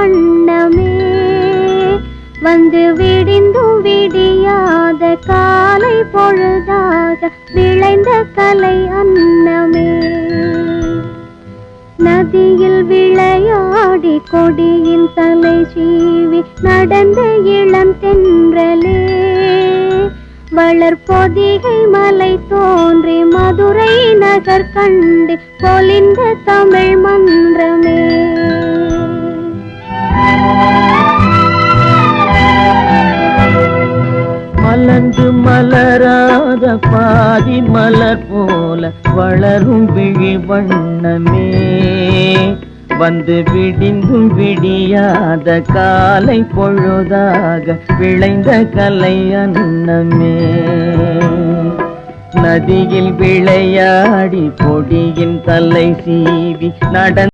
வண்ணமே வந்து விடிந்தும் விடியாத காலை பொழுதாக விளைந்த கலை அன்னமே நதியில் விளையாடி கொடியின் தலை சீவி நடந்த இளம் தென்றலே வளர்பொதிகை மலை தோன்றி மதுரை நகர் கண்டு பொலிந்த தமிழ் மன்றமே மலர்ந்து மலராத பாதி மலர் போல வளரும் விழி வண்ணமே வந்து விடிந்தும் விடியாத காலை பொழுதாக விளைந்த கலை அன்னமே நதியில் விளையாடி பொடியின் தலை சீவி நடந்த